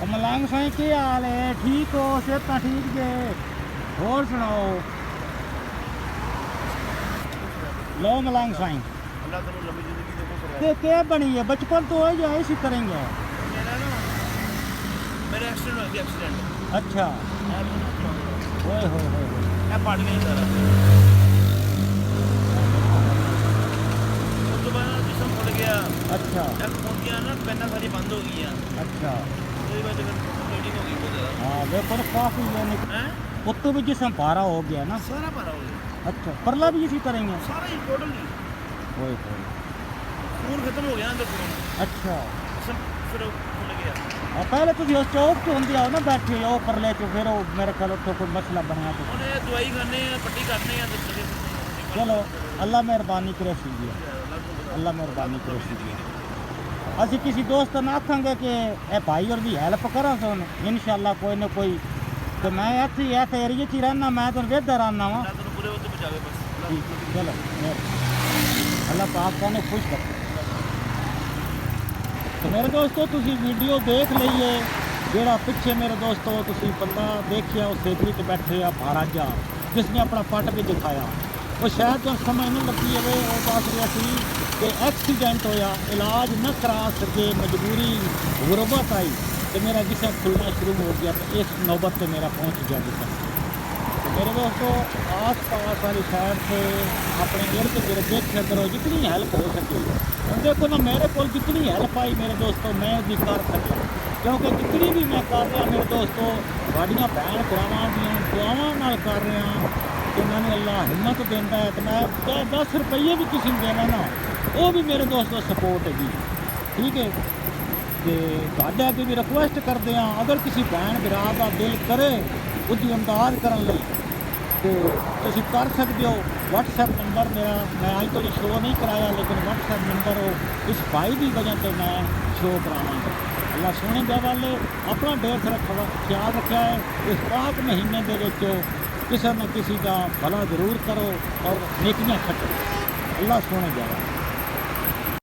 मलंग साईं की हाल है? ठीक हो? सेहत ठीक जे? होर सुनाओ। लो मलंग साईं अल्लाह तेनू लंबी जिंदगी दे ते क्या बनी है? बचपन तो है या इसी करेंगे? मेरा एक्सीडेंट हो गया एक्सीडेंट अच्छा ओए होए होए ਇਹ ਪੜ ਗਿਆ ਸਾਰਾ ਉਸ ਤੋਂ ਬਾਅਦ ਜਿਸਮ ਫੁੱਟ ਗਿਆ अच्छा ਇਹ ਖੁੱਲੀਆਂ ਨਾ ਪੈਨਾਂ ਸਾਰੀ ਬੰਦ ਹੋ ਗਈਆਂ अच्छा ਉਹਦੀ ਵਜ੍ਹਾ ਨਾਲ ਬਲੀਡਿੰਗ ਹੋ ਗਈ ਬਹੁਤ ਜ਼ਿਆਦਾ हाँ देखो ना काफी यानी ਹੈ उत्तू भी जिसम भारा हो गया ना। ਸਾਰਾ ਭਰਾ ਹੋ ਗਿਆ अच्छा परला भी इसी करेंगे? ਸਾਰਾ ਹੀ ਟੋਟਲ ਹੀ ओए होए ਖੂਨ ਖਤਮ ਹੋ ਗਿਆ ਅੰਦਰ ਖੂਨ अच्छा ਜਿਸਮ ਫਿਰ ਉਹ ਫੁੱਲ ਗਿਆ और पहले तुम उस चौक तो होंगे आओ ना बैठे हो परले चो फिर वो मेरे ख्याल उत्थों कोई मसला बनया तो ਉਹਨੇ ਦਵਾਈ ਖਾਣੇ ਆ ਪੱਟੀ ਕਰਨੇ ਆ ਤੇ चलो अल्लाह मेहरबानी करे सीजिए अल्लाह मेहरबानी करे सीजिए। असी किसी दोस्त ने आखेंगे कि ए भाई और भी हेल्प करा सोन इंशाल्लाह कोई ना कोई। तो मैं ऐसे एरिए च ही रहना, मैं तो वेदा रहना वा। ਅੱਲਾਹ ਤੈਨੂੰ ਪੂਰੇ ਉੱਤੇ ਬਚਾਵੇ ਬਸ ठीक, चलो अल्लाह पाक को खुश रखे। तो मेरे दोस्तों तुसी वीडियो देख लीए जेड़ा पिछे मेरे दोस्तों तुसी बंदा देखिया उस सेकरी ते बैठे आ महाराजा जिसने अपना पट भी दिखाया। वो शायद तो समझ नहीं लगी है वो दस रहा सी कि एक्सीडेंट होया, इलाज न करा सके, मजबूरी गुरबत आई तो मेरा जिसम खुलना शुरू हो गया। तो इस नौबत पे मेरा पहुंच गया जिसम। तो मेरे दोस्तों आस पास वाली साइड से अपने इर्द गिर्द देखा करो जितनी हेल्प हो सके। हम देखो ना मेरे को जितनी हेल्प आई मेरे दोस्तों मैं भी कर सका, क्योंकि जितनी भी मैं कर रहा मेरे दोस्तों साड़ियाँ भैन भरावां दी दुआवां नाल कर रहा कि मैंने अल्लाह हिम्मत देता है। तो मैं 10 रुपये भी किसी को देना ना वो भी मेरे दोस्तों सपोर्ट है। ठीक है तो तुहाडे अगे भी रिक्वेस्ट करते हैं अगर किसी भैन भरा का दिल करे उसकी इमदाद करने तो तुम कर सकते हो। व्हाट्सएप नंबर मेरा मैं अज तो शो नहीं कराया लेकिन व्हाट्सएप नंबर हो इस भाई की वजह से मैं शो करावांगा। अल्लाह सोने दे वाले अपना ढेर सारा ख्याल रखा है। इस पाक महीने के किसी न किसी का भला जरूर करो और नेकियां खटो। अल्लाह सोने दे वाले।